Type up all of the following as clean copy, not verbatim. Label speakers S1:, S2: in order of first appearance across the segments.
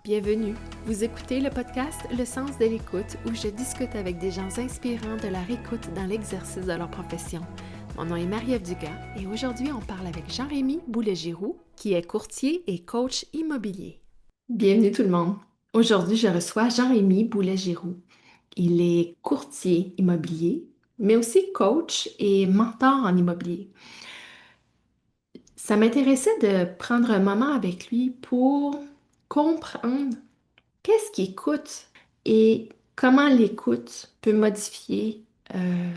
S1: Bienvenue. Vous écoutez le podcast Le sens de l'écoute où je discute avec des gens inspirants de leur écoute dans l'exercice de leur profession. Mon nom est Marie-Ève Dugas et aujourd'hui on parle avec Jean-Rémy Boulet-Giroux qui est courtier et coach immobilier. Bienvenue tout le monde. Aujourd'hui je reçois Jean-Rémy Boulet-Giroux. Il est courtier immobilier mais aussi coach et mentor en immobilier. Ça m'intéressait de prendre un moment avec lui pour comprendre qu'est-ce qui écoute et comment l'écoute peut modifier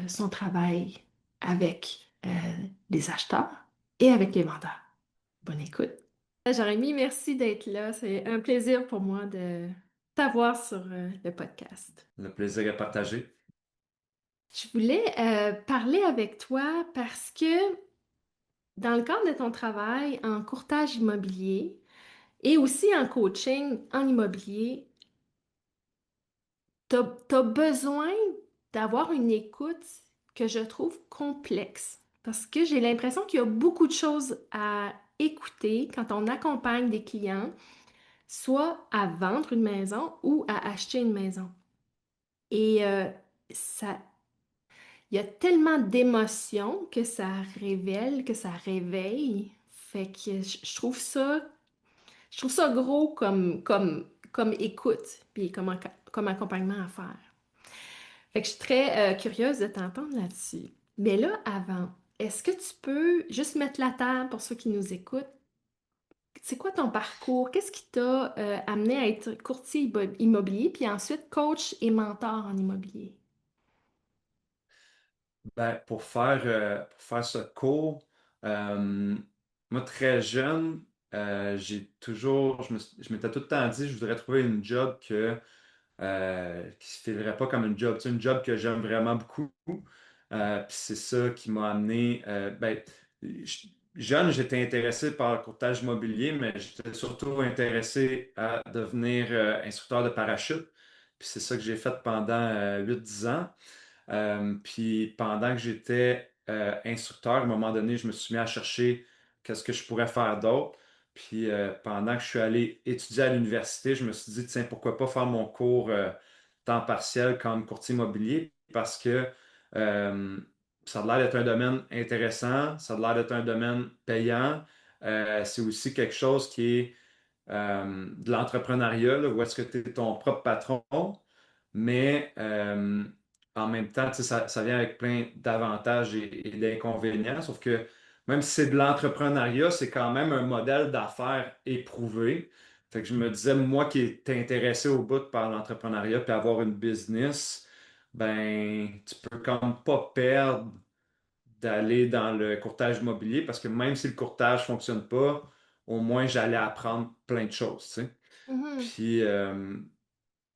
S1: son travail avec les acheteurs et avec les vendeurs? Bonne écoute. Jérémy, merci d'être là. C'est un plaisir pour moi de t'avoir sur le podcast.
S2: Le plaisir est partagé.
S1: Je voulais parler avec toi parce que dans le cadre de ton travail en courtage immobilier et aussi en coaching en immobilier, t'as besoin d'avoir une écoute que je trouve complexe parce que j'ai l'impression qu'il y a beaucoup de choses à écouter quand on accompagne des clients, soit à vendre une maison ou à acheter une maison. Et ça, il y a tellement d'émotions que ça révèle, que ça réveille. Fait que je trouve ça gros comme écoute, puis comme accompagnement à faire. Fait que je suis très curieuse de t'entendre là-dessus. Mais là, avant, est-ce que tu peux juste mettre la table pour ceux qui nous écoutent? C'est quoi ton parcours? Qu'est-ce qui t'a amené à être courtier immobilier, puis ensuite coach et mentor en immobilier?
S2: Ben, pour faire ce cours, euh, moi très jeune, je m'étais tout le temps dit, je voudrais trouver une job qui se filerait pas comme une job, tu sais, une job que j'aime vraiment beaucoup. Puis c'est ça qui m'a amené. Jeune, j'étais intéressé par le courtage immobilier, mais j'étais surtout intéressé à devenir instructeur de parachute. Puis c'est ça que j'ai fait pendant 8-10 ans. Puis pendant que j'étais instructeur, à un moment donné, je me suis mis à chercher qu'est-ce que je pourrais faire d'autre. Puis pendant que je suis allé étudier à l'université, je me suis dit, tiens, pourquoi pas faire mon cours temps partiel comme courtier immobilier parce que euh, ça a l'air d'être un domaine intéressant, ça a l'air d'être un domaine payant. C'est aussi quelque chose qui est de l'entrepreneuriat, là, où est-ce que tu es ton propre patron, mais en même temps, tu sais, ça vient avec plein d'avantages et d'inconvénients, sauf que même si c'est de l'entrepreneuriat, c'est quand même un modèle d'affaires éprouvé. Fait que je me disais, moi qui est intéressé au bout par l'entrepreneuriat puis avoir une business, ben, tu peux quand même pas perdre d'aller dans le courtage immobilier parce que même si le courtage fonctionne pas, au moins j'allais apprendre plein de choses, tu sais.
S1: Mhm.
S2: Puis,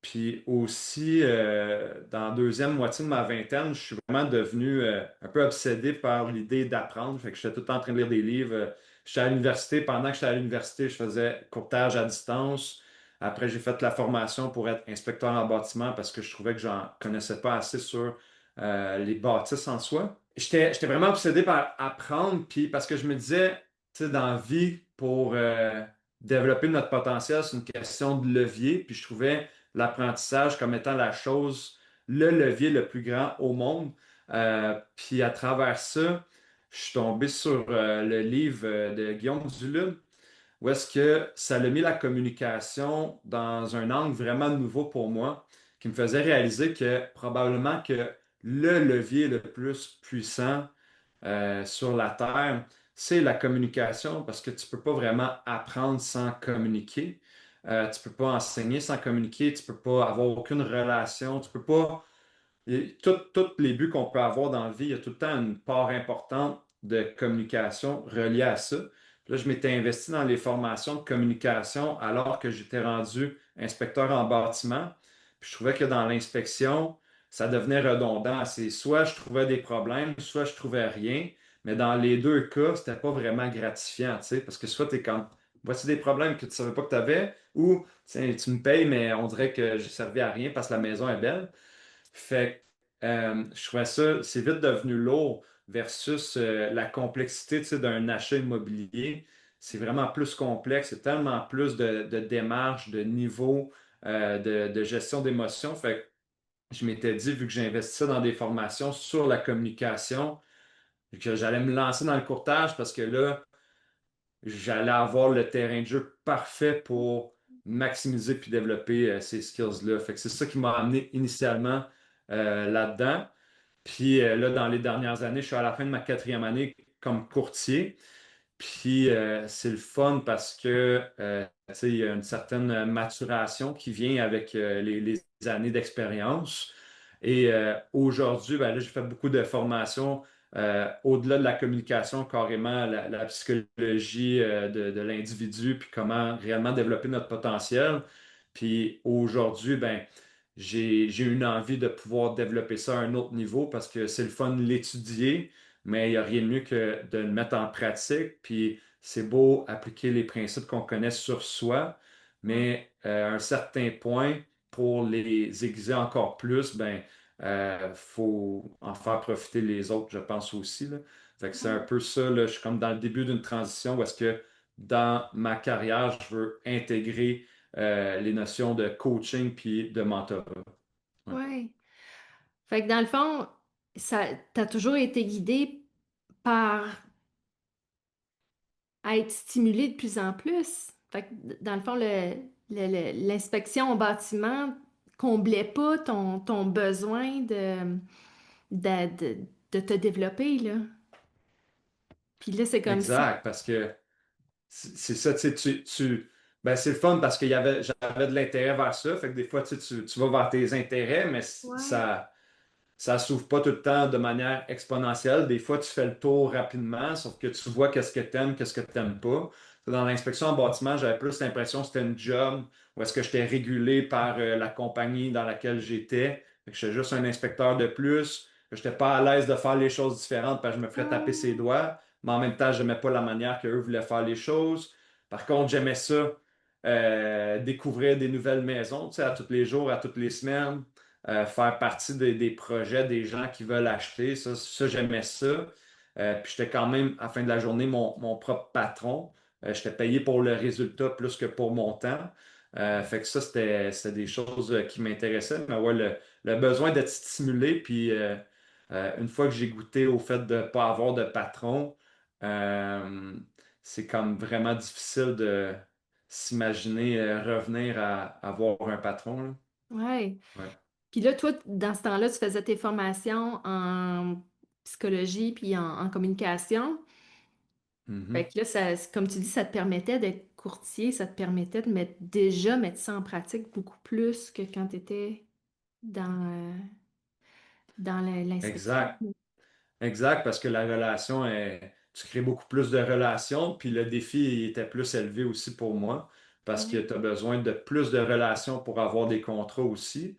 S2: puis aussi, dans la deuxième moitié de ma vingtaine, je suis vraiment devenu un peu obsédé par l'idée d'apprendre. Fait que j'étais tout le temps en train de lire des livres. J'étais à l'université. Pendant que j'étais à l'université, je faisais courtage à distance. Après, j'ai fait la formation pour être inspecteur en bâtiment parce que je trouvais que j'en connaissais pas assez sur les bâtisses en soi. J'étais vraiment obsédé par apprendre, puis parce que je me disais, tu sais, dans la vie, pour développer notre potentiel, c'est une question de levier. Puis je trouvais l'apprentissage comme étant la chose, le levier le plus grand au monde. Puis à travers ça, je suis tombé sur le livre de Guillaume Duluth, où est-ce que ça a mis la communication dans un angle vraiment nouveau pour moi, qui me faisait réaliser que probablement que le levier le plus puissant sur la Terre, c'est la communication parce que tu peux pas vraiment apprendre sans communiquer. Tu peux pas enseigner sans communiquer, tu peux pas avoir aucune relation, tu peux pas. Tous les buts qu'on peut avoir dans la vie, il y a tout le temps une part importante de communication reliée à ça. Puis là, je m'étais investi dans les formations de communication alors que j'étais rendu inspecteur en bâtiment. Puis je trouvais que dans l'inspection, ça devenait redondant. C'est soit je trouvais des problèmes, soit je trouvais rien. Mais dans les deux cas, c'était pas vraiment gratifiant, tu sais, parce que soit tu es comme, voici des problèmes que tu savais pas que tu avais, ou tiens, tu me payes, mais on dirait que je servais à rien parce que la maison est belle. Fait que je trouvais ça, c'est vite devenu lourd versus la complexité, tu sais, d'un achat immobilier. c'est vraiment plus complexe, c'est tellement plus de démarches, de niveaux, de gestion d'émotions. Fait que je m'étais dit, vu que j'investissais dans des formations sur la communication, que j'allais me lancer dans le courtage parce que là, j'allais avoir le terrain de jeu parfait pour maximiser puis développer ces skills-là. Fait que c'est ça qui m'a amené initialement là-dedans. Puis là, dans les dernières années, je suis à la fin de ma quatrième année comme courtier. Puis c'est le fun parce que tu sais, il y a une certaine maturation qui vient avec les années d'expérience. Et aujourd'hui, ben là, j'ai fait beaucoup de formations au-delà de la communication, carrément la psychologie de l'individu, puis comment réellement développer notre potentiel. Puis aujourd'hui, ben, j'ai une envie de pouvoir développer ça à un autre niveau parce que c'est le fun de l'étudier, mais il n'y a rien de mieux que de le mettre en pratique. Puis c'est beau appliquer les principes qu'on connaît sur soi,
S1: Ouais.
S2: mais à un certain point, pour les aiguiser encore plus, ben, faut en faire profiter les autres, je pense aussi, là. Fait que c'est un
S1: Ouais.
S2: peu ça, là. Je suis comme dans le début d'une transition où est-ce que dans ma carrière, je veux intégrer les notions de coaching puis de mentorat. Ouais.
S1: Ouais. Fait que dans le fond, ça, t'as toujours été guidé par être stimulé de plus en plus. Fait que dans le fond, l'inspection au bâtiment comblait pas ton besoin de, de, de te développer, là. Puis là, c'est comme si.
S2: Exact, parce que c'est ça, tu sais, ben, c'est le fun parce j'avais de l'intérêt vers ça. Fait que des fois, tu vas vers tes intérêts, mais
S1: Ouais.
S2: ça s'ouvre pas tout le temps de manière exponentielle. Des fois, tu fais le tour rapidement, sauf que tu vois qu'est-ce que t'aimes, qu'est-ce que t'aimes pas. Dans l'inspection en bâtiment, j'avais plus l'impression que c'était une job où est-ce que j'étais régulé par la compagnie dans laquelle j'étais. Fait que j'étais juste un inspecteur de plus, que j'étais pas à l'aise de faire les choses différentes parce que je me ferais taper ses
S1: Ah,
S2: doigts, mais en même temps, j'aimais pas la manière qu'eux voulaient faire les choses. Par contre, j'aimais ça, découvrir des nouvelles maisons, tu sais, à tous les jours, à toutes les semaines faire partie des projets des gens qui veulent acheter. Ça j'aimais ça. Puis j'étais quand même, à la fin de la journée, mon propre patron. J'étais payé pour le résultat plus que pour mon temps. Fait que ça, c'était des choses qui m'intéressaient. Mais ouais, le besoin d'être stimulé, puis une fois que j'ai goûté au fait de ne pas avoir de patron, euh, c'est comme vraiment difficile de s'imaginer revenir à avoir un patron, là.
S1: ouais.
S2: Ouais.
S1: Puis là, toi, dans ce temps-là, tu faisais tes formations en psychologie puis en communication. Fait
S2: Mhm.
S1: que là, comme tu dis, ça te permettait d'être courtier, ça te permettait de déjà mettre ça en pratique beaucoup plus que quand tu étais dans l'inspection.
S2: Exact. Exact, parce que la relation tu crées beaucoup plus de relations, puis le défi il était plus élevé aussi pour moi, parce que
S1: Ouais,
S2: tu as besoin de plus de relations pour avoir des contrats aussi.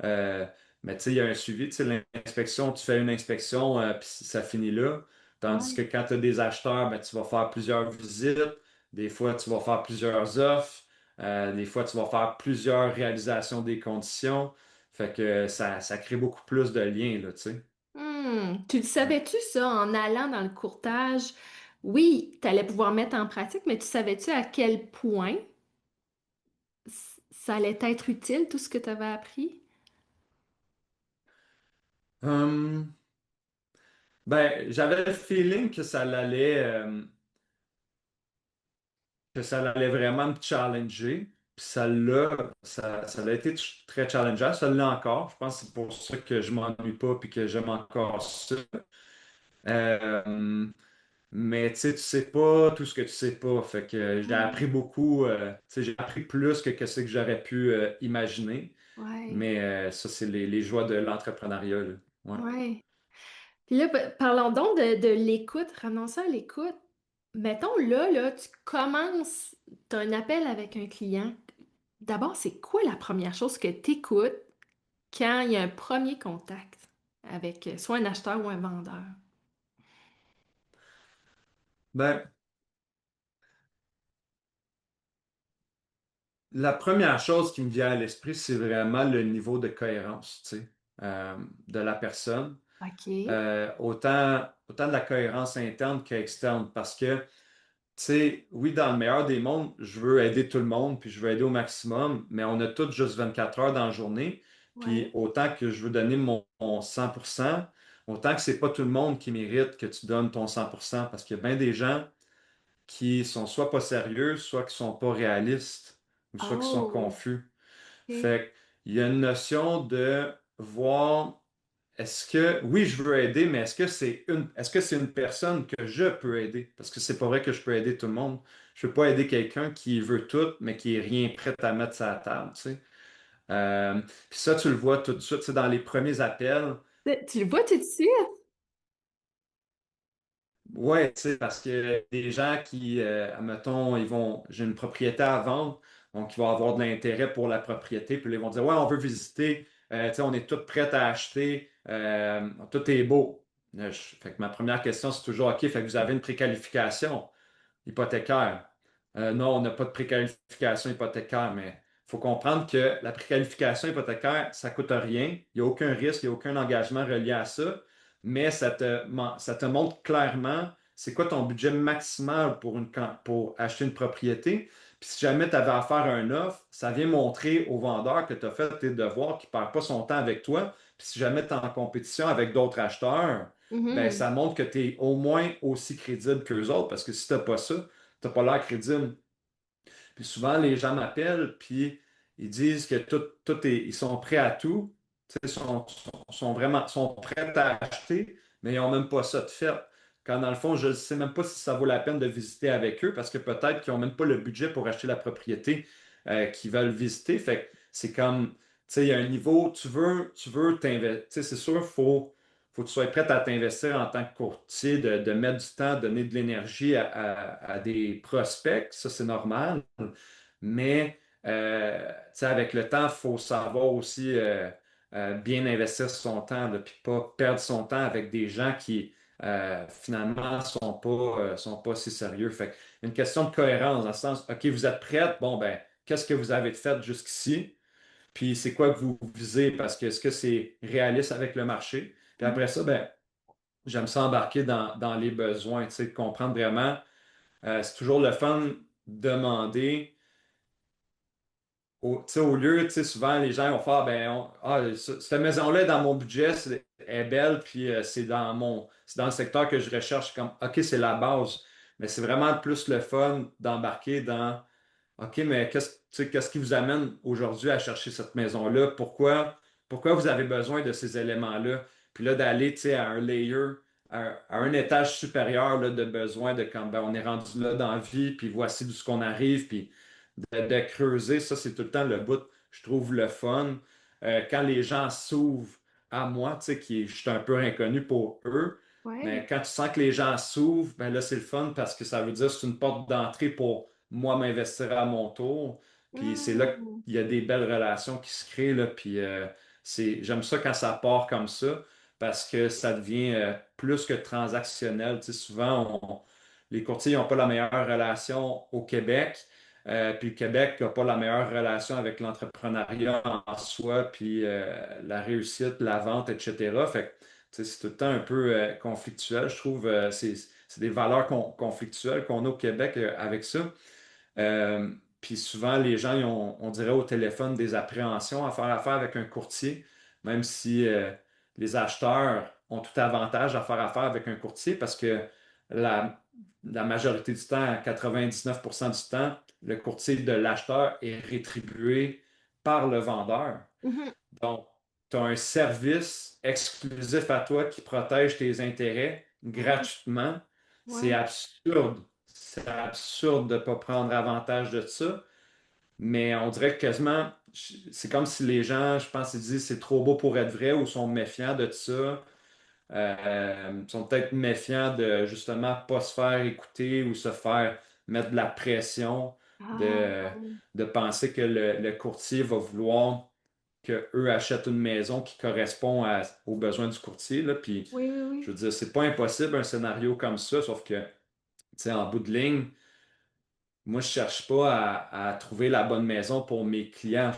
S2: Euh, mais tu sais, il y a un suivi, tu sais, l'inspection, tu fais une inspection, puis ça finit là. Tandis
S1: ouais,
S2: que quand tu as des acheteurs, ben, tu vas faire plusieurs visites, des fois tu vas faire plusieurs offres, des fois tu vas faire plusieurs réalisations des conditions. Fait que ça crée beaucoup plus de liens, là, tu sais.
S1: Tu le
S2: Ouais.
S1: savais-tu ça en allant dans le courtage? Oui, tu allais pouvoir mettre en pratique, mais tu savais-tu à quel point ça allait être utile, tout ce que tu avais appris?
S2: Hum, ben, j'avais le feeling que ça allait vraiment me challenger. Puis ça l'a été très challengeant. Ça l'est encore. Je pense que c'est pour ça que je m'ennuie pas puis que j'aime encore ça. Euh, mais tu sais pas tout ce que tu sais pas. Fait que j'ai
S1: Ouais.
S2: appris beaucoup. Tu sais, j'ai appris plus que ce que j'aurais pu imaginer.
S1: Ouais,
S2: Mais ça, c'est les joies de l'entrepreneuriat, là. Ouais.
S1: ouais. Puis là, parlons donc de l'écoute, ramenons ça à l'écoute. Mettons là, tu commences, tu as un appel avec un client. D'abord, c'est quoi la première chose que tu écoutes quand il y a un premier contact avec soit un acheteur ou un vendeur?
S2: Ben, la première chose qui me vient à l'esprit, c'est vraiment le niveau de cohérence, tu sais, de la personne.
S1: OK.
S2: Autant de la cohérence interne qu'externe, parce que sais, oui, dans le meilleur des mondes, je veux aider tout le monde, puis je veux aider au maximum, mais on a tous juste 24 heures dans la journée. Puis
S1: Ouais.
S2: autant que je veux donner mon 100%, autant que c'est pas tout le monde qui mérite que tu donnes ton 100%, parce qu'il y a bien des gens qui sont soit pas sérieux, soit qui sont pas réalistes, ou soit qui sont
S1: Oh,
S2: confus.
S1: ok.
S2: Fait qu'il y a une notion de voir, est-ce que, oui, je veux aider, mais est-ce que c'est une personne que je peux aider? Parce que c'est pas vrai que je peux aider tout le monde. Je peux pas aider quelqu'un qui veut tout, mais qui est rien prêt à mettre sur la table, tu sais. Puis ça, tu le vois tout de suite, c'est dans les premiers appels.
S1: Tu le vois tout de suite?
S2: Ouais, tu sais, parce que des gens qui, admettons, j'ai une propriété à vendre, donc ils vont avoir de l'intérêt pour la propriété, puis là, ils vont dire, ouais, on veut visiter, tu sais, on est tous prêts à acheter, tout est beau. Fait que ma première question, c'est toujours, OK, fait que vous avez une préqualification hypothécaire. Non, on n'a pas de préqualification hypothécaire, mais il faut comprendre que la préqualification hypothécaire, ça ne coûte rien. Il n'y a aucun risque, il n'y a aucun engagement relié à ça, mais ça te montre clairement c'est quoi ton budget maximal pour acheter une propriété. Puis si jamais tu avais à faire un offre, ça vient montrer au vendeur que tu as fait tes devoirs, qu'il ne perd pas son temps avec toi. Puis si jamais tu es en compétition avec d'autres acheteurs, ben,
S1: Mhm.
S2: ça montre que tu es au moins aussi crédible qu'eux autres, parce que si tu n'as pas ça, tu n'as pas l'air crédible. Puis souvent, les gens m'appellent, puis ils disent que ils sont prêts à tout, tu sais, sont prêts à acheter, mais ils n'ont même pas ça de fait. Quand dans le fond, je ne sais même pas si ça vaut la peine de visiter avec eux, parce que peut-être qu'ils n'ont même pas le budget pour acheter la propriété qu'ils veulent visiter. Fait que c'est comme, tu sais, il y a un niveau, tu veux t'investir. Tu sais, c'est sûr, faut que tu sois prêt à t'investir en tant que courtier, de mettre du temps, donner de l'énergie à des prospects, ça c'est normal. Mais tu sais, avec le temps, il faut savoir aussi bien investir son temps, puis pas perdre son temps avec des gens qui finalement sont pas si sérieux. Fait que une question de cohérence, dans le sens, OK, vous êtes prête, bon ben, qu'est-ce que vous avez fait jusqu'ici? Puis c'est quoi que vous visez? Parce que est-ce que c'est réaliste avec le marché? Puis
S1: Mhm.
S2: après ça, ben, j'aime ça embarquer dans les besoins, tu sais, de comprendre vraiment. C'est toujours le fun de demander. Tu sais, au lieu, tu sais, souvent les gens vont faire, ben, cette maison-là est dans mon budget, elle est belle, puis c'est dans le secteur que je recherche, comme, OK, c'est la base. Mais c'est vraiment plus le fun d'embarquer dans OK, mais tu sais, qu'est-ce qui vous amène aujourd'hui à chercher cette maison-là? Pourquoi vous avez besoin de ces éléments-là? Puis là, d'aller, tu sais, à un layer, à un étage supérieur là, de besoin de quand ben, on est rendu là dans la vie, puis voici d'où ce qu'on arrive, puis de creuser, ça, c'est tout le temps le bout, je trouve le fun. Quand les gens s'ouvrent à moi, tu sais, je suis un peu inconnu pour eux,
S1: Ouais.
S2: mais quand tu sens que les gens s'ouvrent, ben là, c'est le fun parce que ça veut dire que c'est une porte d'entrée pour moi m'investir à mon tour. Puis c'est là
S1: Mm.
S2: qu'il y a des belles relations qui se créent, là. Puis j'aime ça quand ça part comme ça parce que ça devient plus que transactionnel. Tu sais, souvent, les courtiers n'ont pas la meilleure relation au Québec. Puis le Québec n'a pas la meilleure relation avec l'entrepreneuriat en soi, puis la réussite, la vente, etc. Fait que, tu sais, c'est tout le temps un peu conflictuel. Je trouve c'est des valeurs conflictuelles qu'on a au Québec avec ça. Euh, Puis souvent, les gens, on dirait au téléphone, des appréhensions à faire affaire avec un courtier, même si les acheteurs ont tout avantage à faire affaire avec un courtier parce que la, la majorité du temps, 99% du temps, le courtier de l'acheteur est rétribué par le vendeur.
S1: Mhm.
S2: Donc, tu as un service exclusif à toi qui protège tes intérêts
S1: Ah,
S2: gratuitement. C'est
S1: ouais.
S2: absurde. C'est absurde de ne pas prendre avantage de ça. Mais on dirait que quasiment, c'est comme si les gens, je pense, ils disent c'est trop beau pour être vrai ou sont méfiants de ça. Sont peut-être méfiants de justement pas se faire écouter ou se faire mettre de la pression,
S1: Ah,
S2: de, de penser que le courtier va vouloir qu'eux achètent une maison qui correspond aux besoins du courtier, là. Puis,
S1: oui, oui,
S2: je
S1: oui.
S2: veux dire, c'est pas impossible un scénario comme ça, sauf que, tu sais, en bout de ligne, moi, je cherche pas à trouver la bonne maison pour mes clients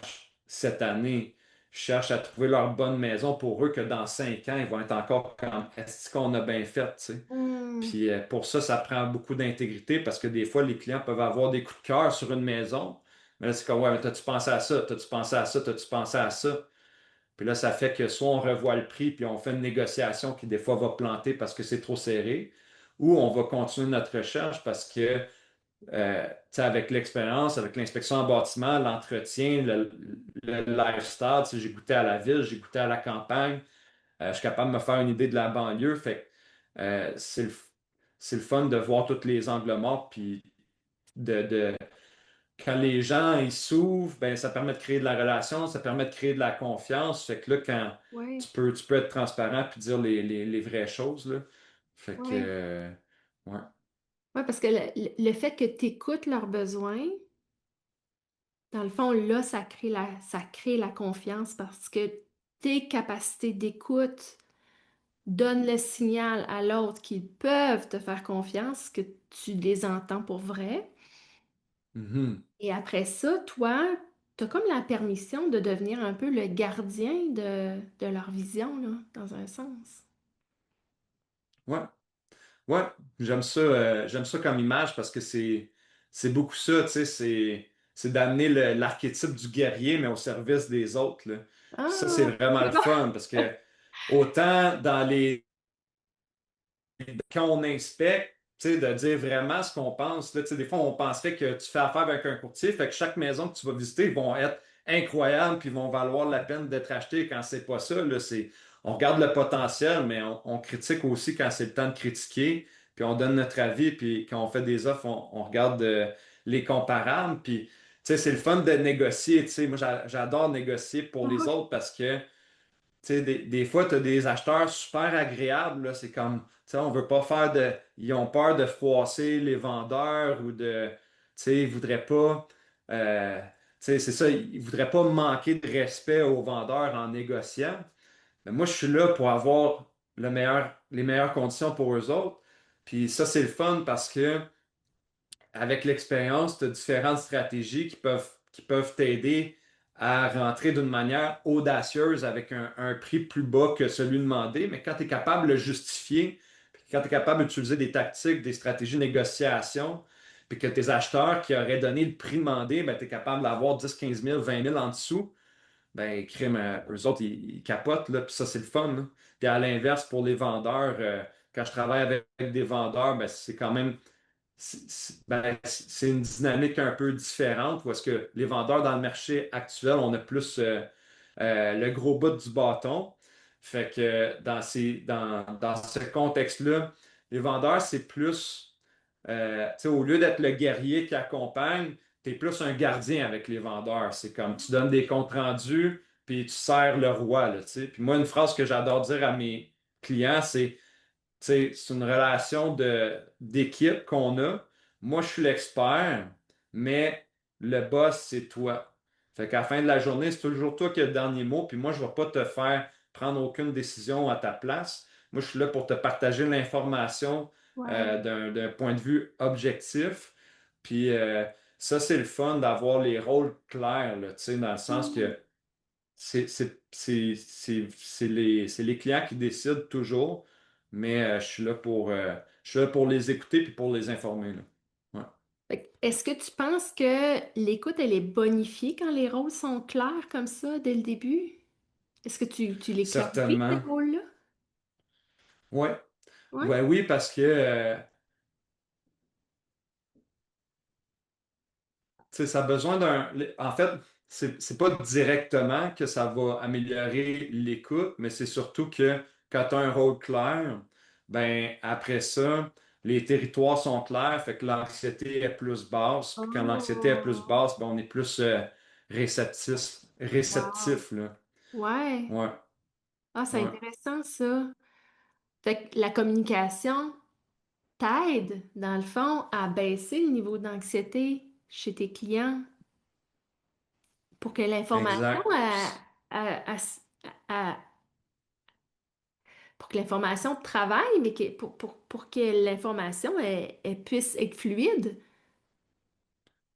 S2: cette année. cherchent à trouver leur bonne maison pour eux que dans 5 ans, ils vont être encore comme est-ce qu'on a bien fait, tu sais.
S1: Hmm.
S2: Puis pour ça, ça prend beaucoup d'intégrité parce que des fois, les clients peuvent avoir des coups de cœur sur une maison. Mais là, c'est comme, ouais, mais t'as-tu pensé à ça? T'as-tu pensé à ça? T'as-tu pensé à ça? Puis là, ça fait que soit on revoit le prix, puis on fait une négociation qui des fois va planter parce que c'est trop serré, ou on va continuer notre recherche parce que, tu sais, avec l'expérience, avec l'inspection en bâtiment, l'entretien, le lifestyle, tu sais, j'ai goûté à la ville, j'ai goûté à la campagne, je suis capable de me faire une idée de la banlieue, fait que c'est le fun de voir tous les angles morts, puis de quand les gens ils s'ouvrent, ben, ça permet de créer de la relation, ça permet de créer de la confiance. Fait que là, quand
S1: Ouais,
S2: tu peux être transparent puis dire les vraies choses, là. Fait que,
S1: ouais.
S2: ouais.
S1: Ouais, parce que le fait que tu écoutes leurs besoins, dans le fond, là, ça crée la confiance parce que tes capacités d'écoute donnent le signal à l'autre qu'ils peuvent te faire confiance, que tu les entends pour vrai.
S2: Mhm.
S1: Et après ça, toi, tu as comme la permission de devenir un peu le gardien de leur vision, là, dans un sens.
S2: Ouais. Ouais. J'aime ça comme image parce que c'est beaucoup ça, tu sais, c'est d'amener l'archétype du guerrier, mais au service des autres, là. Puis ça, c'est
S1: Ah,
S2: vraiment
S1: c'est
S2: le
S1: bon.
S2: fun parce que autant dans les quand on inspecte, tu sais, de dire vraiment ce qu'on pense. Là, tu sais, des fois, on penserait que tu fais affaire avec un courtier, fait que chaque maison que tu vas visiter vont être incroyables puis vont valoir la peine d'être achetées quand c'est pas ça. Là, on regarde le potentiel, mais on critique aussi quand c'est le temps de critiquer, puis on donne notre avis, puis quand on fait des offres, on regarde les comparables, puis tu sais, c'est le fun de négocier. Tu sais, moi, j'adore négocier pour les
S1: Ouais.
S2: autres parce que tu sais, des fois, tu as des acheteurs super agréables, là. C'est comme, tu sais, on veut pas faire de. Ils ont peur de froisser les vendeurs ou de. Tu sais, ils voudraient pas. Tu sais, c'est ça, ils voudraient pas manquer de respect aux vendeurs en négociant. Mais moi, je suis là pour avoir les meilleures conditions pour eux autres. Puis ça, c'est le fun parce que avec l'expérience, tu as différentes stratégies qui peuvent t'aider à rentrer d'une manière audacieuse avec un prix plus bas que celui demandé. Mais quand tu es capable de le justifier, puis quand tu es capable d'utiliser des tactiques, des stratégies de négociation, puis que tes acheteurs qui auraient donné le prix demandé, ben, tu es capable d'avoir 10, 15 000, 20 000 en dessous, ben, crime, eux autres, ils capotent, là, puis ça, c'est le fun, là. Puis à l'inverse, pour les vendeurs, quand je travaille avec des vendeurs, ben, c'est quand même c'est une dynamique un peu différente parce que les vendeurs dans le marché actuel, on a plus le gros bout du bâton. Fait que dans ce contexte-là, les vendeurs, c'est plus, tu sais, au lieu d'être le guerrier qui accompagne, tu es plus un gardien avec les vendeurs. C'est comme tu donnes des comptes rendus, puis tu sers le roi, là, tu sais. Puis moi, une phrase que j'adore dire à mes clients, c'est une relation d'équipe qu'on a. Moi, je suis l'expert, mais le boss, c'est toi. Fait qu'à la fin de la journée, c'est toujours toi qui as le dernier mot, puis moi, je ne vais pas te faire prendre aucune décision à ta place. Moi, je suis là pour te partager l'information
S1: Ouais.
S2: d'un point de vue objectif. Puis ça, c'est le fun d'avoir les rôles clairs, là, tu sais, dans le sens
S1: Hmm.
S2: que c'est les clients qui décident toujours, mais je suis là pour les écouter puis pour les informer, là. Ouais.
S1: Fait que est-ce que tu penses que l'écoute, elle est bonifiée quand les rôles sont clairs comme ça dès le début? Est-ce que tu les clarifies, ces
S2: Certainement.
S1: rôles-là?
S2: Ouais.
S1: Ouais.
S2: Ouais, oui, parce que tu sais, ça a besoin d'un. En fait, c'est pas directement que ça va améliorer l'écoute, mais c'est surtout que quand tu as un rôle clair, ben après ça, les territoires sont clairs, fait que l'anxiété est plus basse. Puis quand l'anxiété est plus
S1: Oh,
S2: basse, ben on est plus
S1: wow.
S2: réceptif, là.
S1: Ouais.
S2: Ouais,
S1: Ah, c'est
S2: ouais.
S1: intéressant ça. Fait que la communication t'aide, dans le fond, à baisser le niveau d'anxiété chez tes clients pour que l'information
S2: Exact.
S1: à- à- pour que l'information travaille, mais pour que l'information elle puisse être fluide.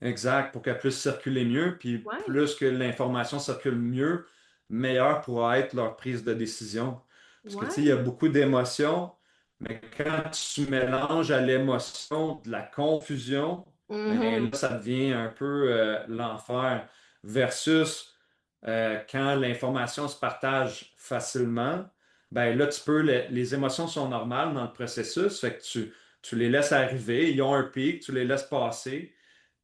S2: Exact, pour qu'elle puisse circuler mieux, puis
S1: Ouais.
S2: plus que l'information circule mieux, meilleure pourra être leur prise de décision. Parce que, tu sais, il y a
S1: Ouais.
S2: beaucoup d'émotions, mais quand tu mélanges à l'émotion de la confusion, ben
S1: Mhm.
S2: là, ça devient un peu l'enfer. Versus quand l'information se partage facilement, ben là, tu peux, les émotions sont normales dans le processus, fait que tu les laisses arriver, ils ont un pic, tu les laisses passer.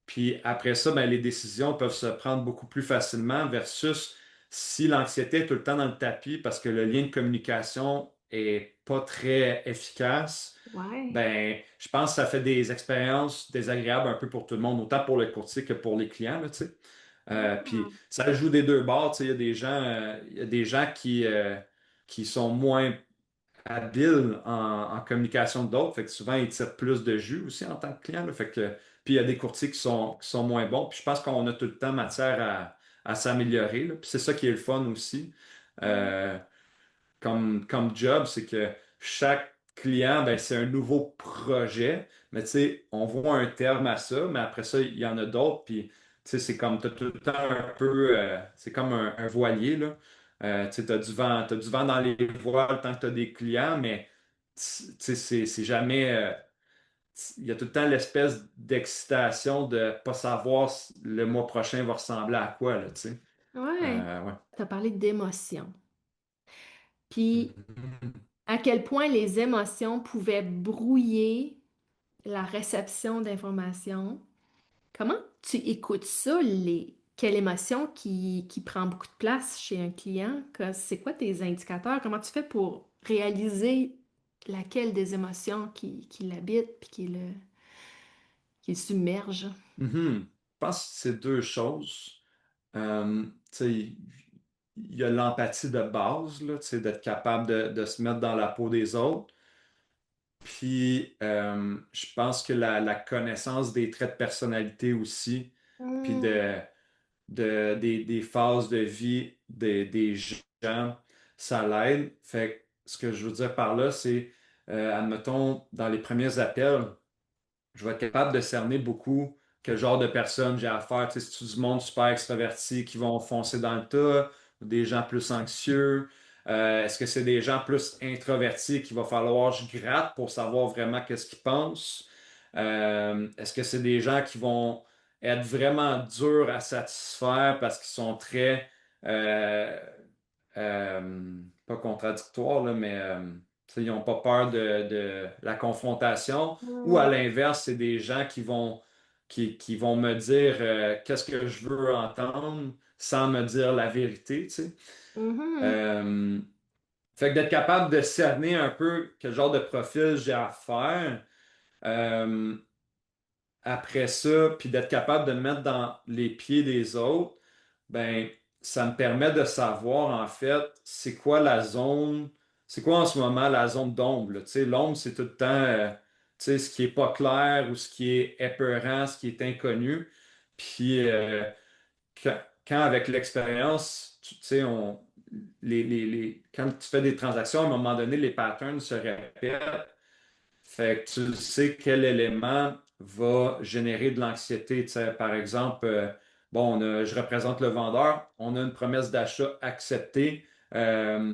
S2: Puis après ça, ben, les décisions peuvent se prendre beaucoup plus facilement versus si l'anxiété est tout le temps dans le tapis parce que le lien de communication est pas très efficace,
S1: Ouais.
S2: ben, je pense que ça fait des expériences désagréables un peu pour tout le monde, autant pour le courtier que pour les clients, là, tu sais. Puis
S1: Ah.
S2: ça joue des deux bords, tu sais, il y a des gens qui sont moins habile en communication que d'autres. Fait que souvent, ils tirent plus de jus aussi en tant que client, là. Fait que, puis il y a des courtiers qui sont moins bons. Puis je pense qu'on a tout le temps matière à s'améliorer, là. Puis c'est ça qui est le fun aussi. Euh, comme job, c'est que chaque client, ben, c'est un nouveau projet. Mais tu sais, on voit un terme à ça, mais après ça, il y en a d'autres. Puis tu sais, c'est comme, t'as tout le temps un peu, c'est comme un voilier, là. Tu sais, t'as du vent dans les voiles tant que t'as des clients, mais tu sais, c'est jamais, il y a tout le temps l'espèce d'excitation de pas savoir si le mois prochain va ressembler à quoi, là, tu sais.
S1: Ouais.
S2: Ouais.
S1: Tu as parlé d'émotions. Puis,
S2: Mhm.
S1: à quel point les émotions pouvaient brouiller la réception d'informations. Comment tu écoutes ça, quelle émotion qui prend beaucoup de place chez un client? C'est quoi tes indicateurs? Comment tu fais pour réaliser laquelle des émotions qui l'habite puis qui le submerge?
S2: Mhm. Je pense que c'est deux choses. Tu sais, il y a l'empathie de base, là, tu sais, d'être capable de se mettre dans la peau des autres. Puis, je pense que la connaissance des traits de personnalité aussi, puis
S1: Hmm.
S2: des phases de vie des gens, ça l'aide. Fait que ce que je veux dire par là, c'est, admettons, dans les premiers appels, je vais être capable de cerner beaucoup quel genre de personnes j'ai affaire. Tu sais, si tu du monde super extraverti qui vont foncer dans le tas, ou des gens plus anxieux. Est-ce que c'est des gens plus introvertis qu'il va falloir que je gratte pour savoir vraiment qu'est-ce qu'ils pensent? Est-ce que c'est des gens qui vont être vraiment durs à satisfaire parce qu'ils sont très euh, pas contradictoires, là, mais tu sais, ils n'ont pas peur de la confrontation. Ou à
S1: Hmm.
S2: l'inverse, c'est des gens qui vont me dire qu'est-ce que je veux entendre sans me dire la vérité, tu sais.
S1: Mhm.
S2: Euh, Fait que d'être capable de cerner un peu quel genre de profil j'ai à faire. Euh, Après ça, puis d'être capable de me mettre dans les pieds des autres, ben, ça me permet de savoir en fait c'est quoi la zone, c'est quoi en ce moment la zone d'ombre, là. Tu sais, l'ombre, c'est tout le temps tu sais, ce qui est pas clair ou ce qui est épeurant, ce qui est inconnu. Puis quand, quand avec l'expérience, tu sais, quand tu fais des transactions, à un moment donné, les patterns se répètent. Fait que tu sais quel élément va générer de l'anxiété. Tu sais, par exemple, bon, je représente le vendeur, on a une promesse d'achat acceptée, euh,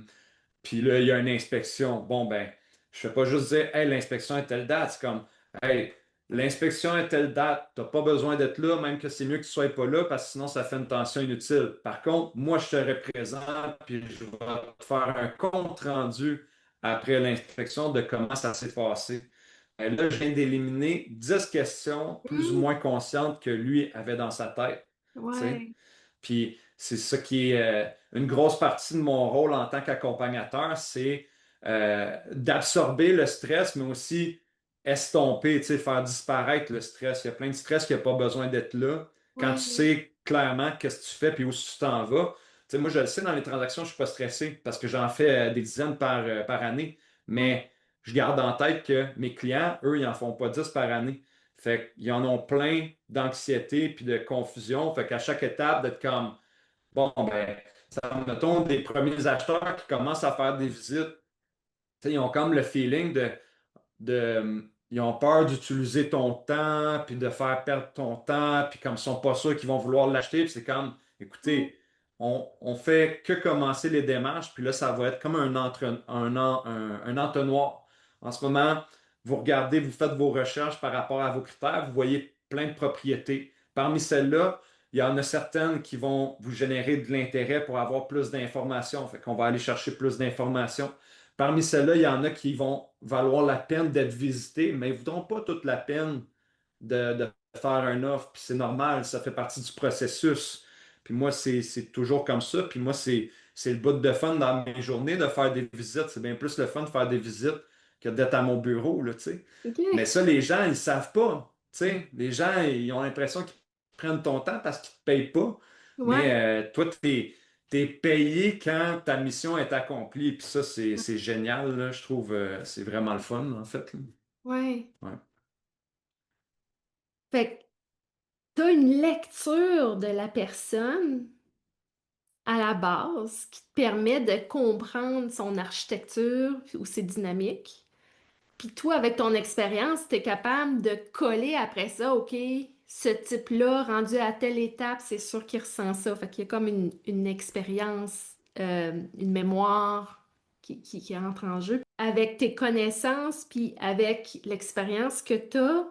S2: puis là, il y a une inspection. Bon, ben, je ne fais pas juste dire, hey, l'inspection est telle date. C'est comme, hey, l'inspection est telle date, tu n'as pas besoin d'être là, même que c'est mieux que tu ne sois pas là, parce que sinon, ça fait une tension inutile. Par contre, moi, je te représente, puis je vais te faire un compte rendu après l'inspection de comment ça s'est passé. Et là, je viens d'éliminer 10 questions plus ou
S1: Hmm.
S2: moins conscientes que lui avait dans sa tête. Tu sais.
S1: Ouais.
S2: Puis c'est ça qui est une grosse partie de mon rôle en tant qu'accompagnateur, c'est d'absorber le stress, mais aussi estomper, tu sais, faire disparaître le stress. Il y a plein de stress qui n'a pas besoin d'être là. Quand tu
S1: Ouais.
S2: sais clairement qu'est-ce que tu fais puis où tu t'en vas. Tu sais, moi, je le sais, dans les transactions, je ne suis pas stressé parce que j'en fais des dizaines par année.
S1: Ouais.
S2: Mais je garde en tête que mes clients, eux, ils n'en font pas 10 par année. Fait qu'ils en ont plein d'anxiété puis de confusion. Fait qu'à chaque étape, d'être comme, bon, ben, ça, mettons, des premiers acheteurs qui commencent à faire des visites, tu sais, ils ont comme le feeling ils ont peur d'utiliser ton temps, puis de faire perdre ton temps, puis comme ils sont pas sûrs qu'ils vont vouloir l'acheter, puis c'est comme,
S1: Hmm.
S2: écoutez, on fait que commencer les démarches, puis là, ça va être comme un entonnoir. En ce moment, vous regardez, vous faites vos recherches par rapport à vos critères, vous voyez plein de propriétés. Parmi celles-là, il y en a certaines qui vont vous générer de l'intérêt pour avoir plus d'informations. Fait qu'on va aller chercher plus d'informations. Parmi celles-là, il y en a qui vont valoir la peine d'être visitées, mais ils ne voudront pas toute la peine de faire un offre. Puis c'est normal, ça fait partie du processus. Puis moi, c'est toujours comme ça. Puis moi, c'est le bout de fun dans mes journées de faire des visites. C'est bien plus le fun de faire des visites que d'être à mon bureau, là, tu sais. Mais
S1: OK.
S2: ça, les gens, ils savent pas. Tu sais, les gens, ils ont l'impression qu'ils prennent ton temps parce qu'ils te payent pas. Mais
S1: Ouais.
S2: toi, t'es payé quand ta mission est accomplie. Puis ça, c'est génial, là. Je trouve, c'est vraiment le fun, en fait, là.
S1: Ouais.
S2: Ouais.
S1: Fait que t'as une lecture de la personne à la base qui te permet de comprendre son architecture ou ses dynamiques. Puis toi, avec ton expérience, tu es capable de coller après ça, OK, ce type-là, rendu à telle étape, c'est sûr qu'il ressent ça. Fait qu'il y a comme une expérience, une mémoire qui entre en jeu. Avec tes connaissances, puis avec l'expérience que tu as,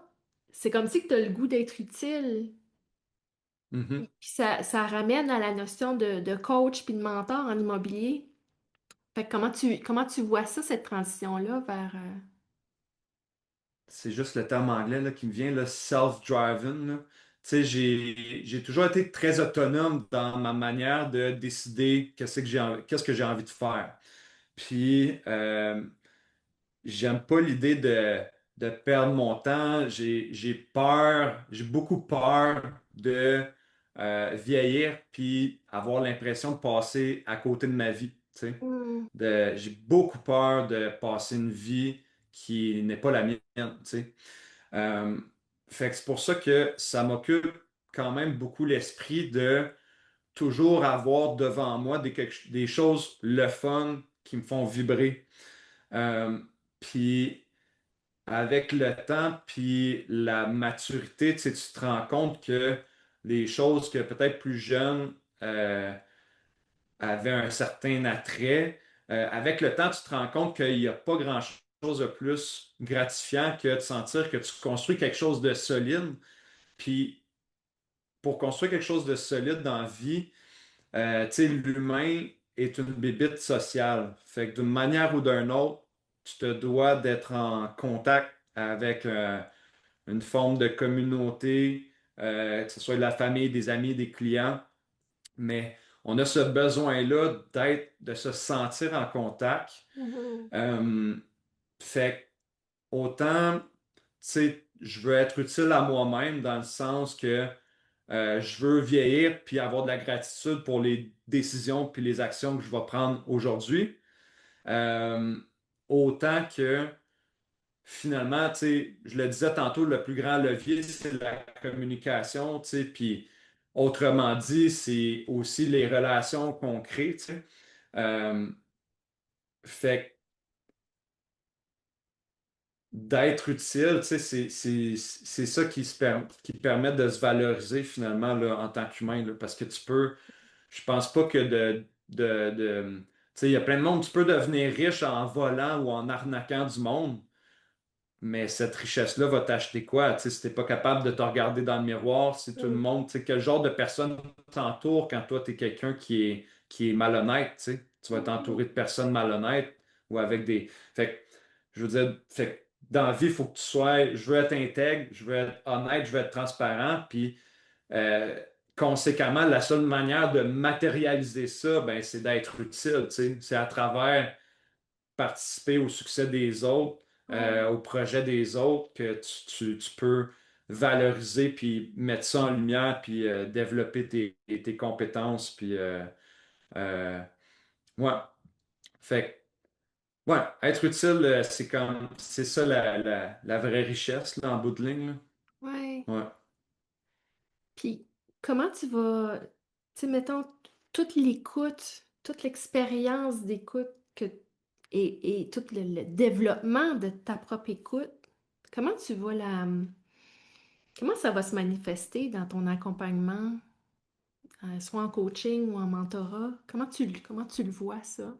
S1: c'est comme si tu as le goût d'être utile.
S2: Mhm.
S1: Puis ça ramène à la notion de coach puis de mentor en immobilier. Fait que comment tu vois ça, cette transition-là vers...
S2: C'est juste le terme anglais là, qui me vient, là, self-driven, là. Tu sais, j'ai toujours été très autonome dans ma manière de décider qu'est-ce que j'ai envie de faire. Puis, j'aime pas l'idée de perdre mon temps. J'ai peur, j'ai beaucoup peur de vieillir puis avoir l'impression de passer à côté de ma vie. Tu sais.
S1: Hmm.
S2: J'ai beaucoup peur de passer une vie qui n'est pas la mienne. Tu sais. Euh, fait que c'est pour ça que ça m'occupe quand même beaucoup l'esprit de toujours avoir devant moi des choses le fun qui me font vibrer. Euh, puis avec le temps, puis la maturité, tu sais, tu te rends compte que les choses que peut-être plus jeunes avaient un certain attrait, avec le temps, tu te rends compte qu'il n'y a pas grand-chose de plus gratifiant que de sentir que tu construis quelque chose de solide. Puis pour construire quelque chose de solide dans la vie, tu sais, l'humain est une bébite sociale. Fait que d'une manière ou d'une autre, tu te dois d'être en contact avec une forme de communauté, que ce soit de la famille, des amis, des clients. Mais on a ce besoin-là de se sentir en contact.
S1: Mhm.
S2: Euh, fait que autant, tu sais, je veux être utile à moi-même dans le sens que je veux vieillir puis avoir de la gratitude pour les décisions puis les actions que je vais prendre aujourd'hui. Euh, autant que finalement, tu sais, je le disais tantôt, le plus grand levier, c'est la communication, tu sais, puis autrement dit, c'est aussi les relations qu'on crée, tu sais. Euh, fait d'être utile, tu sais, c'est ça qui permet de se valoriser finalement là, en tant qu'humain, là, parce que tu peux, je pense pas que tu sais, il y a plein de monde, tu peux devenir riche en volant ou en arnaquant du monde, mais cette richesse-là va t'acheter quoi? Tu sais, si t'es pas capable de te regarder dans le miroir, si tout le
S1: Mhm.
S2: monde, tu sais, quel genre de personne t'entoure quand toi, tu es quelqu'un qui est malhonnête, tu sais? Tu vas
S1: Mhm.
S2: t'entourer de personnes malhonnêtes ou avec des... Fait que, je veux dire, fait que dans la vie, il faut que tu sois... Je veux être intègre, je veux être honnête, je veux être transparent, puis euh, conséquemment, la seule manière de matérialiser ça, ben, c'est d'être utile, tu sais? C'est à travers participer au succès des autres,
S1: Ouais.
S2: au projet des autres, que tu peux valoriser puis mettre ça en lumière puis développer tes compétences puis euh, ouais. Fait que, ouais, être utile, c'est ça la vraie richesse là, en bout de ligne,
S1: Ouais.
S2: là. Ouais.
S1: Puis comment tu vas, tu sais, mettons, toute l'écoute, toute l'expérience d'écoute et tout le développement de ta propre écoute, comment tu vas comment ça va se manifester dans ton accompagnement soit en coaching ou en mentorat? Comment tu le vois, ça?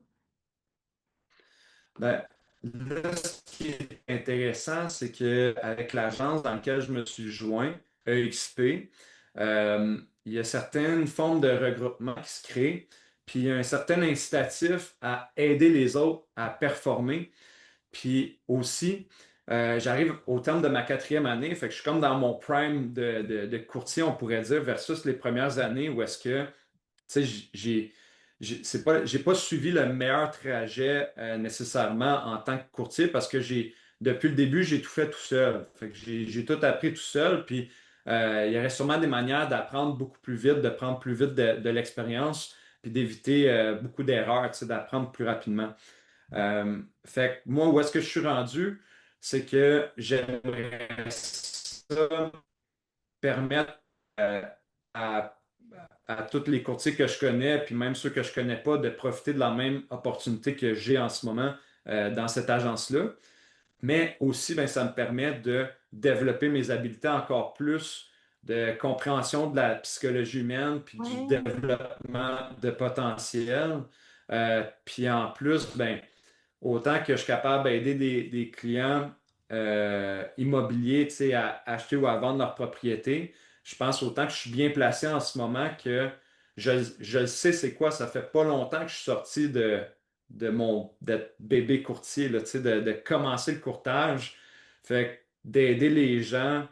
S2: Ben, là, ce qui est intéressant, c'est qu'avec l'agence dans laquelle je me suis joint, EXP, il y a certaines formes de regroupement qui se créent, puis il y a un certain incitatif à aider les autres à performer. Puis aussi, j'arrive au terme de ma quatrième année, fait que je suis comme dans mon prime de courtier, on pourrait dire, versus les premières années où est-ce que tu sais, j'ai pas suivi le meilleur trajet nécessairement en tant que courtier parce que depuis le début, j'ai tout fait tout seul. Fait que j'ai tout appris tout seul. Puis il y aurait sûrement des manières d'apprendre beaucoup plus vite, de prendre plus vite de l'expérience, puis d'éviter beaucoup d'erreurs, tu sais, d'apprendre plus rapidement. Fait que moi, où est-ce que je suis rendu? C'est que j'aimerais ça permettre euh, à à tous les courtiers que je connais, puis même ceux que je connais pas, de profiter de la même opportunité que j'ai en ce moment dans cette agence-là. Mais aussi, ben, ça me permet de développer mes habiletés encore plus de compréhension de la psychologie humaine, puis du
S1: Ouais,
S2: développement de potentiel. Puis en plus, ben, autant que je suis capable d'aider des clients immobiliers, tu sais, à acheter ou à vendre leur propriété, je pense autant que je suis bien placé en ce moment que je le sais c'est quoi. Ça fait pas longtemps que je suis sorti d'être bébé courtier, là, tu sais, de commencer le courtage. Fait que d'aider les gens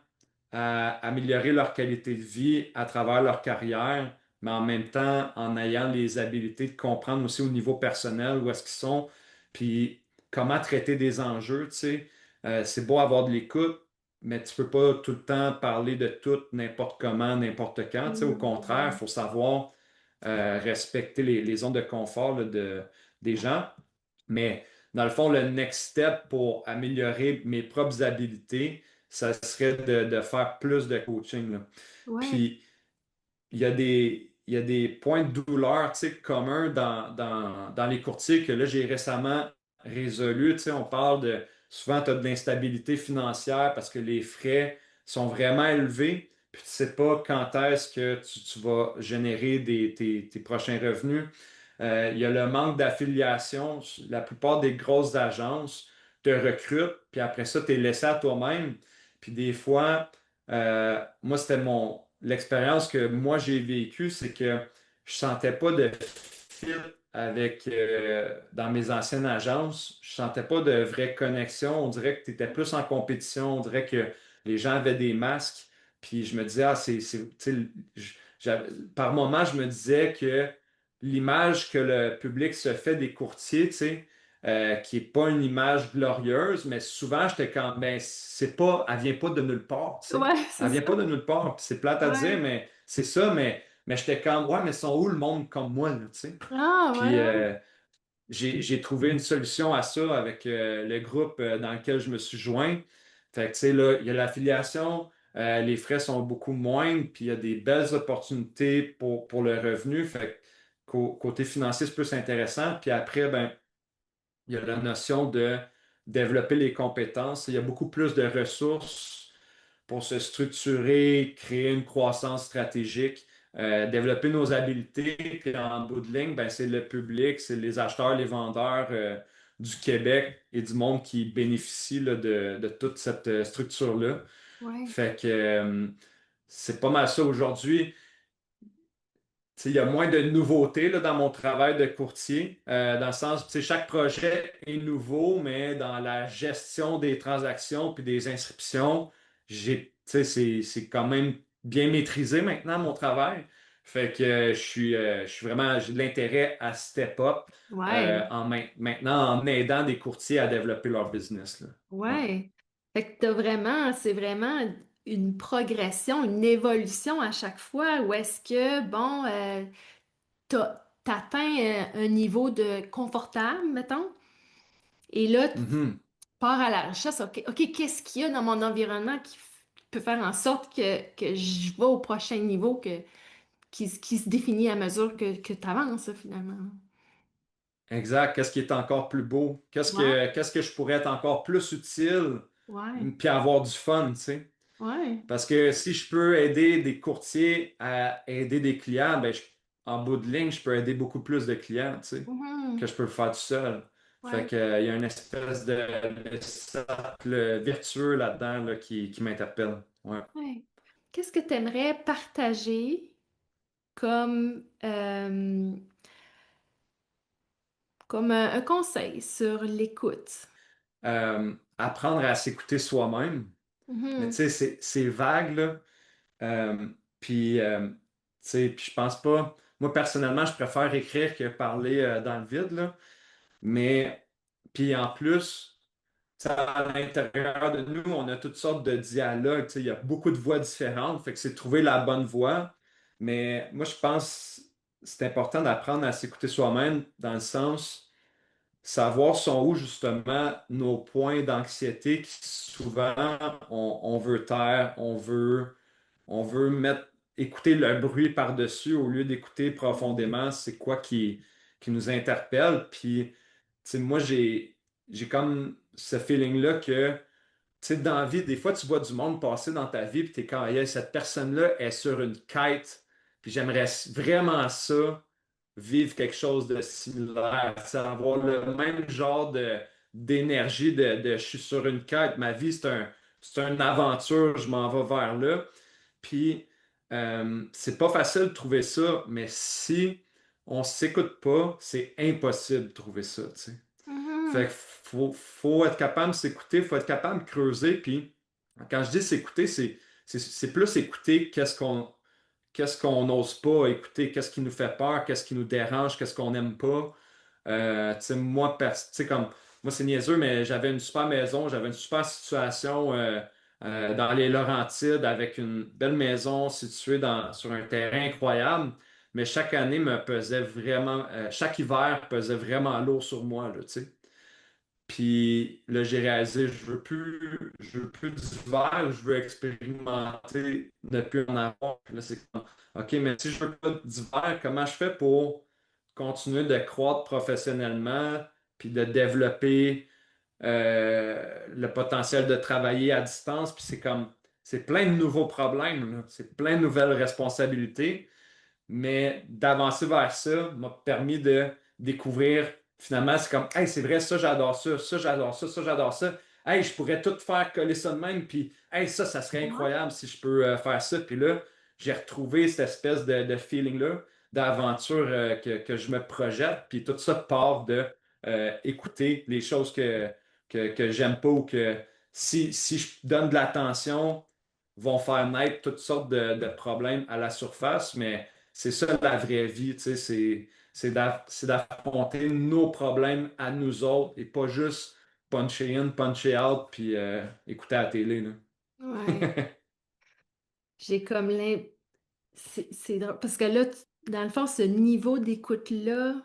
S2: à améliorer leur qualité de vie à travers leur carrière, mais en même temps en ayant les habiletés de comprendre aussi au niveau personnel où est-ce qu'ils sont, puis comment traiter des enjeux, tu sais. C'est beau avoir de l'écoute, mais tu peux pas tout le temps parler de tout, n'importe comment, n'importe quand, tu sais. Au contraire, il
S1: non.
S2: faut savoir respecter les zones de confort là, des gens. Mais dans le fond, le next step pour améliorer mes propres habiletés, ça serait de faire plus de coaching, là.
S1: Ouais,
S2: Puis, il y a des points de douleur, tu sais, communs dans les courtiers que là, j'ai récemment résolus. Tu sais, on parle de, souvent, tu as de l'instabilité financière parce que les frais sont vraiment élevés, puis tu sais pas quand est-ce que tu vas générer tes prochains revenus. Il y a le manque d'affiliation. La plupart des grosses agences te recrutent, puis après ça, tu es laissé à toi-même. Puis des fois, moi, c'était l'expérience que moi j'ai vécue, c'est que je sentais pas de fit avec dans mes anciennes agences. Je sentais pas de vraie connexion. On dirait que tu étais plus en compétition. On dirait que les gens avaient des masques. Puis je me disais, tu sais, par moment, je me disais que l'image que le public se fait des courtiers, tu sais, qui est pas une image glorieuse, mais souvent, j'étais quand, ben, c'est pas, elle vient pas de nulle part, tu sais.
S1: ouais, c'est
S2: Elle vient
S1: ça.
S2: pas de nulle part. Puis c'est plate à dire,
S1: Ouais.
S2: mais c'est ça, mais j'étais comme, ouais, mais sont où le monde comme moi, là, tu sais?
S1: Ah,
S2: Puis
S1: ouais, ouais.
S2: j'ai trouvé une solution à ça avec le groupe dans lequel je me suis joint. Fait que, tu sais, là, il y a l'affiliation, les frais sont beaucoup moindres, puis il y a des belles opportunités pour le revenu. Fait que, côté financier, c'est plus intéressant. Puis après, ben, il y a la notion de développer les compétences. Il y a beaucoup plus de ressources pour se structurer, créer une croissance stratégique, développer nos habiletés. Puis en bout de ligne, ben, c'est le public, c'est les acheteurs, les vendeurs du Québec et du monde qui bénéficient là, de toute cette structure-là.
S1: Ouais.
S2: Fait que c'est pas mal ça aujourd'hui. Tu sais, il y a moins de nouveautés là, dans mon travail de courtier, dans le sens, tu sais, chaque projet est nouveau, mais dans la gestion des transactions puis des inscriptions, tu sais, c'est quand même bien maîtrisé maintenant mon travail. Fait que je suis vraiment, j'ai de l'intérêt à step up
S1: Ouais.
S2: maintenant en aidant des courtiers à développer leur business, là. Ouais.
S1: Ouais. Fait que c'est vraiment une progression, une évolution à chaque fois où est-ce que, bon, t'atteins un niveau de confortable, mettons, et là, tu
S2: Mhm.
S1: pars à la recherche, OK, qu'est-ce qu'il y a dans mon environnement qui peut faire en sorte que je vais au prochain niveau qui se définit à mesure que tu avances, finalement.
S2: Exact. Qu'est-ce qui est encore plus beau?
S1: Ouais,
S2: Qu'est-ce que je pourrais être encore plus utile?
S1: ouais,
S2: Puis avoir du fun, tu sais.
S1: Ouais.
S2: Parce que si je peux aider des courtiers à aider des clients, ben en bout de ligne, je peux aider beaucoup plus de clients, tu sais, que
S1: Mhm.
S2: je peux le faire tout seul. Fait
S1: Ouais.
S2: que, il y a une espèce de cercle vertueux là-dedans là, qui m'interpelle. Ouais.
S1: Ouais. Qu'est-ce que tu aimerais partager comme, comme un conseil sur l'écoute?
S2: Apprendre à s'écouter soi-même. Mais tu
S1: Mhm.
S2: sais, c'est vague, là. Euh, tu sais, puis je pense pas. Moi, personnellement, je préfère écrire que parler dans le vide, là. Mais, puis en plus, tu sais, à l'intérieur de nous, on a toutes sortes de dialogues. Tu sais, il y a beaucoup de voix différentes. Fait que c'est de trouver la bonne voix. Mais moi, je pense que c'est important d'apprendre à s'écouter soi-même dans le sens savoir sont où justement nos points d'anxiété qui souvent on veut taire, on veut mettre, écouter le bruit par-dessus au lieu d'écouter profondément c'est quoi qui nous interpelle. Puis, tu sais, moi, j'ai comme ce feeling-là que, tu sais, dans la vie, des fois, tu vois du monde passer dans ta vie, puis t'es comme, Aïe, cette personne-là est sur une quête, puis j'aimerais vraiment ça, vivre quelque chose de similaire, tu sais, avoir le même genre d'énergie de je suis sur une quête, ma vie, c'est une aventure, je m'en vais vers là. Puis, c'est pas facile de trouver ça, mais si on s'écoute pas, c'est impossible de trouver ça, tu sais. Fait
S1: Mhm.
S2: que faut être capable de s'écouter, faut être capable de creuser. Puis, quand je dis s'écouter, c'est plus écouter qu'est-ce qu'on n'ose pas écouter, qu'est-ce qui nous fait peur, qu'est-ce qui nous dérange, qu'est-ce qu'on n'aime pas. Tu sais, tu sais, comme, moi, c'est niaiseux, mais j'avais une super maison, j'avais une super situation dans les Laurentides avec une belle maison située sur un terrain incroyable. Mais chaque année me pesait vraiment, chaque hiver pesait vraiment lourd sur moi, là, tu sais. Puis là, j'ai réalisé, je veux plus d'hiver, je veux expérimenter, ne plus en avoir. Puis là, c'est comme, OK, mais si je veux pas d'hiver, comment je fais pour continuer de croître professionnellement, puis de développer le potentiel de travailler à distance? Puis c'est comme, c'est plein de nouveaux problèmes, là. C'est plein de nouvelles responsabilités. Mais d'avancer vers ça m'a permis de découvrir, finalement, c'est comme, hey, c'est vrai, ça, j'adore ça, ça, j'adore ça, ça, j'adore ça. Hey, je pourrais tout faire coller ça de même, puis, hey, ça serait
S1: Ouais.
S2: incroyable si je peux faire ça. Puis là, j'ai retrouvé cette espèce de feeling-là, d'aventure que je me projette, puis tout ça part de écouter les choses que j'aime pas ou que si je donne de l'attention, vont faire naître toutes sortes de problèmes à la surface, mais c'est ça la vraie vie, tu sais, c'est d'affronter nos problèmes à nous autres et pas juste puncher in, puncher out, puis écouter à la télé, là.
S1: Ouais. J'ai comme c'est drôle. Parce que là, dans le fond, ce niveau d'écoute-là,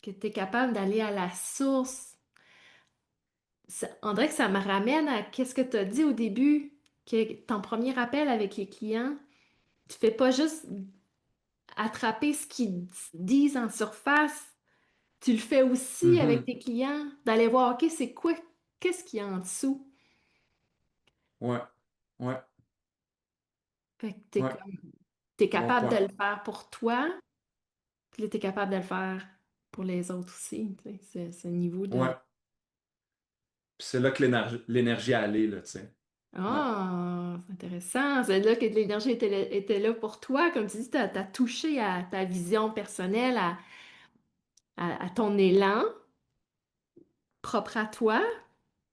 S1: que tu es capable d'aller à la source, on dirait que ça me ramène à qu'est-ce que tu as dit au début, que ton premier appel avec les clients, tu fais pas juste attraper ce qu'ils disent en surface, tu le fais aussi avec
S2: Mhm.
S1: tes clients, d'aller voir, OK, c'est quoi, qu'est-ce qu'il y a en dessous?
S2: Ouais, ouais,
S1: Fait que
S2: ouais,
S1: t'es
S2: bon
S1: capable de
S2: point.
S1: le faire pour toi, puis là, t'es capable de le faire pour les autres aussi, tu sais, ce niveau de...
S2: Ouais, puis c'est là que l'énergie allait, là, tu sais. Ouais,
S1: Ah, c'est intéressant. C'est là que l'énergie était là pour toi. Comme tu dis, t'as touché à ta vision personnelle, à ton élan propre à toi.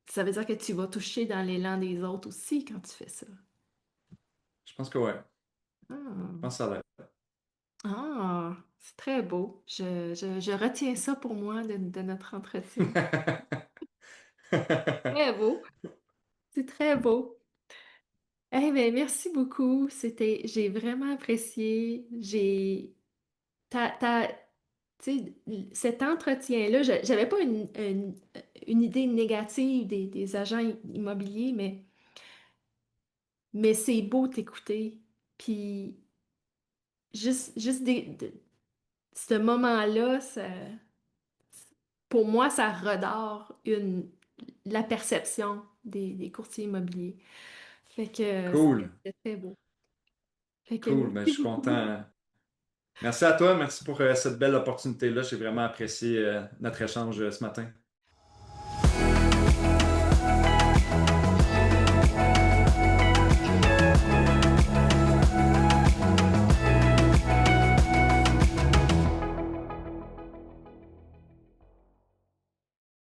S1: Ça veut dire que tu vas toucher dans l'élan des autres aussi quand tu fais ça.
S2: je pense que ouais, je
S1: Ah,
S2: pense que ça l'est.
S1: ah, c'est très beau. Je retiens ça pour moi de notre entretien. Très beau. C'est très beau. Eh bien, merci beaucoup. J'ai vraiment apprécié. T'as, t'as- Tu sais, cet entretien-là, j'avais pas une idée négative des agents immobiliers, mais c'est beau t'écouter. Puis juste ce moment-là, pour moi, ça redore la perception des courtiers immobiliers. Fait que
S2: Cool,
S1: c'était très beau. Fait que
S2: cool. Ben, je
S1: merci
S2: suis
S1: beaucoup.
S2: content. Merci à toi, merci pour cette belle opportunité-là. J'ai vraiment apprécié notre échange ce matin.